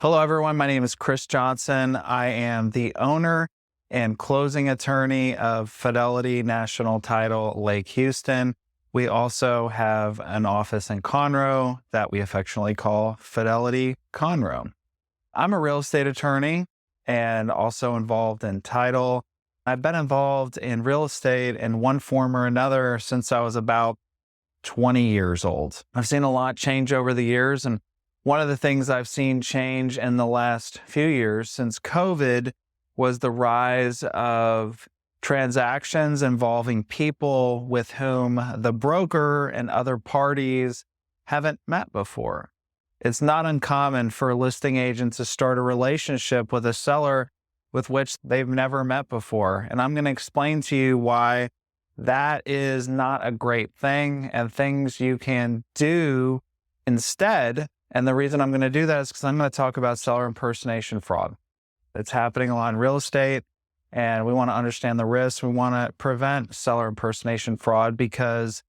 Hello, everyone. My name is Chris Johnson. I am the owner and closing attorney of Fidelity National Title Lake Houston. We also have an office in Conroe that we affectionately call Fidelity Conroe. I'm a real estate attorney and also involved in title. I've been involved in real estate in one form or another since I was about 20 years old. I've seen a lot change over the years, and one of the things I've seen change in the last few years since COVID was the rise of transactions involving people with whom the broker and other parties haven't met before. It's not uncommon for a listing agent to start a relationship with a seller with which they've never met before. And I'm going to explain to you why that is not a great thing and things you can do instead. And the reason I'm going to do that is because I'm going to talk about seller impersonation fraud. It's happening a lot in real estate, and we want to understand the risks. We want to prevent seller impersonation fraud because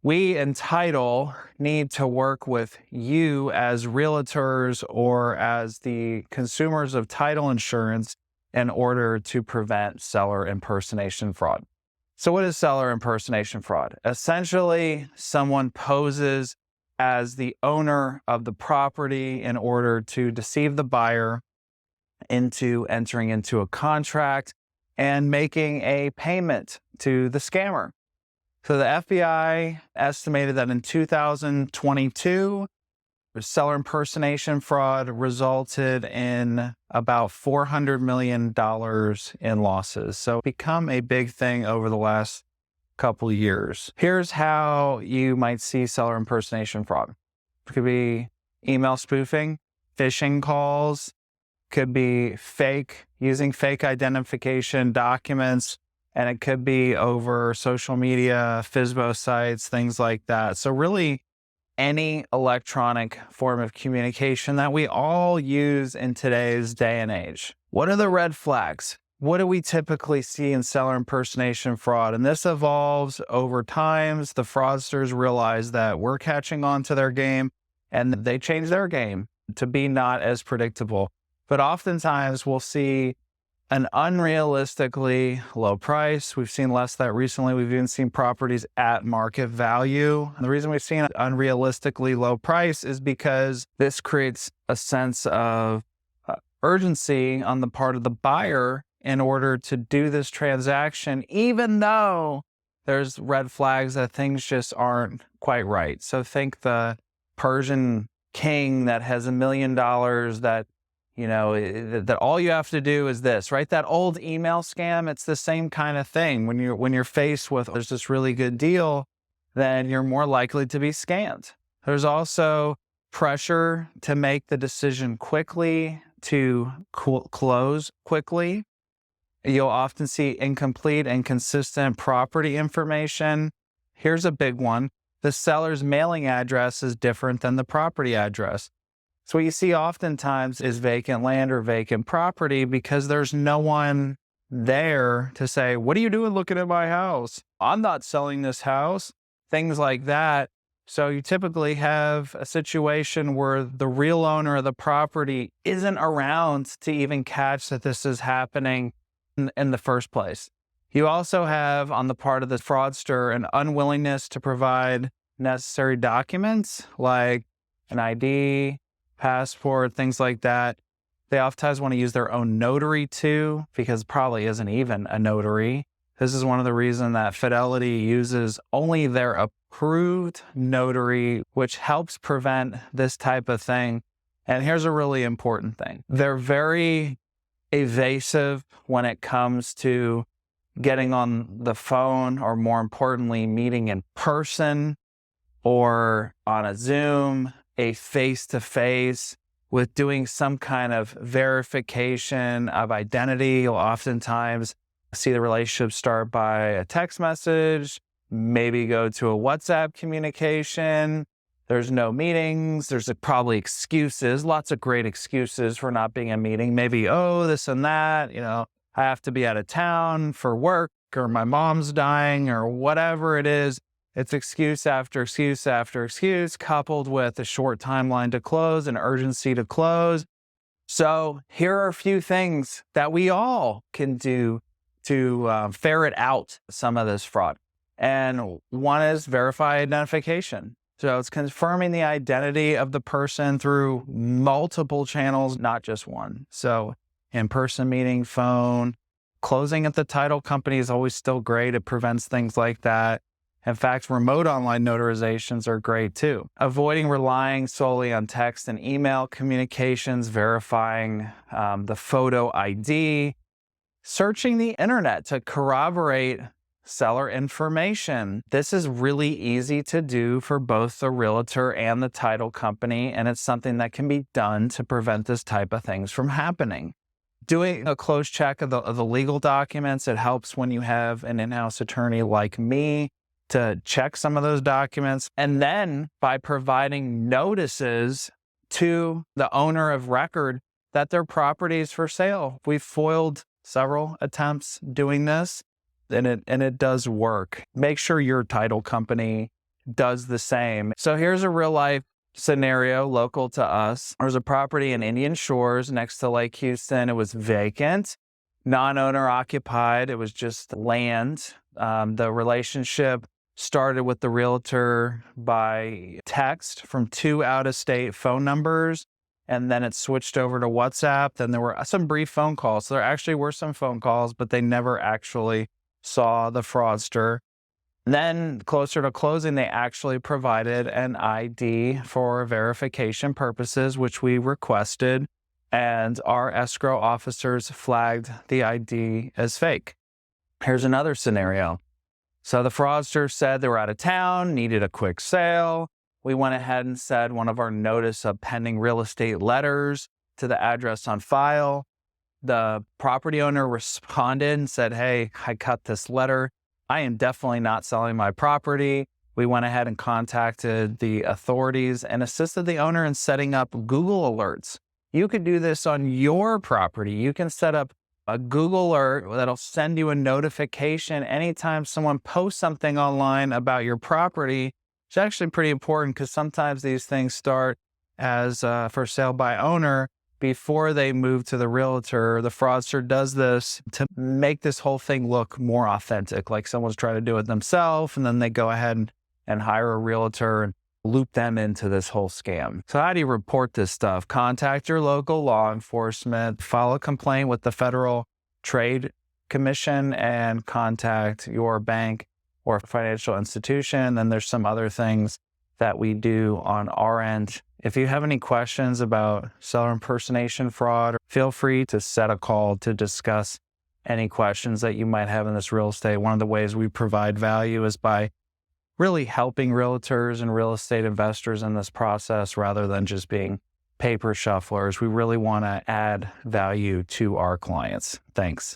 we in title need to work with you as realtors or as the consumers of title insurance in order to prevent seller impersonation fraud. So what is seller impersonation fraud? Essentially, someone poses as the owner of the property in order to deceive the buyer into entering into a contract and making a payment to the scammer. So the FBI estimated that in 2022, seller impersonation fraud resulted in about $400 million in losses. So it's become a big thing over the last couple of years. Here's how you might see seller impersonation fraud. It could be email spoofing, phishing calls, could be using fake identification documents, and it could be over social media, FSBO sites, things like that. So really any electronic form of communication that we all use in today's day and age. What are the red flags? What do we typically see in seller impersonation fraud? And this evolves over time. The fraudsters realize that we're catching on to their game and they change their game to be not as predictable. But oftentimes we'll see an unrealistically low price. We've seen less of that recently. We've even seen properties at market value. And the reason we've seen an unrealistically low price is because this creates a sense of urgency on the part of the buyer in order to do this transaction, even though there's red flags that things just aren't quite right. So think the Persian king that has $1 million that, that all you have to do is this, right? That old email scam, it's the same kind of thing. When you're faced with, there's this really good deal, then you're more likely to be scammed. There's also pressure to make the decision quickly, to close quickly. You'll often see incomplete and inconsistent property information. Here's a big one. The seller's mailing address is different than the property address. So what you see oftentimes is vacant land or vacant property because there's no one there to say, what are you doing looking at my house? I'm not selling this house. Things like that. So you typically have a situation where the real owner of the property isn't around to even catch that this is happening in the first place. You also have on the part of the fraudster an unwillingness to provide necessary documents like an ID, passport, things like that. They oftentimes want to use their own notary too, because it probably isn't even a notary. This is one of the reasons that Fidelity uses only their approved notary, which helps prevent this type of thing. And here's a really important thing. They're very evasive when it comes to getting on the phone, or more importantly, meeting in person or on a Zoom, a face-to-face, with doing some kind of verification of identity. You'll oftentimes see the relationship start by a text message, maybe go to a WhatsApp communication. There's no meetings. There's probably excuses, lots of great excuses for not being a meeting. Maybe, this and that, I have to be out of town for work, or my mom's dying, or whatever it is. It's excuse after excuse after excuse, coupled with a short timeline to close and urgency to close. So here are a few things that we all can do to ferret out some of this fraud. And one is verify identification. So it's confirming the identity of the person through multiple channels, not just one. So in-person meeting, phone, closing at the title company is always still great. It prevents things like that. In fact, remote online notarizations are great too. Avoiding relying solely on text and email communications, verifying the photo ID, searching the internet to corroborate seller information. This is really easy to do for both the realtor and the title company, and it's something that can be done to prevent this type of things from happening. Doing a close check of the legal documents, it helps when you have an in-house attorney like me to check some of those documents. And then by providing notices to the owner of record that their property is for sale. We've foiled several attempts doing this, and it does work. Make sure your title company does the same. So here's a real life scenario local to us. There's a property in Indian Shores next to Lake Houston. It was vacant, non-owner occupied. It was just land. The relationship started with the realtor by text from 2 out-of-state phone numbers, and then it switched over to WhatsApp. Then there were some brief phone calls. So there actually were some phone calls, but they never actually saw the fraudster. Then closer to closing, they actually provided an ID for verification purposes, which we requested, and our escrow officers flagged the ID as fake. Here's another scenario. So the fraudster said they were out of town, needed a quick sale. We went ahead and said one of our notice of pending real estate letters to the address on file. The property owner responded and said, "Hey, I cut this letter. I am definitely not selling my property." We went ahead and contacted the authorities and assisted the owner in setting up Google alerts. You could do this on your property. You can set up a Google alert that'll send you a notification anytime someone posts something online about your property. It's actually pretty important because sometimes these things start as for sale by owner before they move to the realtor. The fraudster does this to make this whole thing look more authentic, like someone's trying to do it themselves, and then they go ahead and hire a realtor and loop them into this whole scam. So how do you report this stuff? Contact your local law enforcement, file a complaint with the Federal Trade Commission, and contact your bank or financial institution. Then there's some other things that we do on our end. If you have any questions about seller impersonation fraud, feel free to set a call to discuss any questions that you might have in this real estate. One of the ways we provide value is by really helping realtors and real estate investors in this process rather than just being paper shufflers. We really want to add value to our clients. Thanks.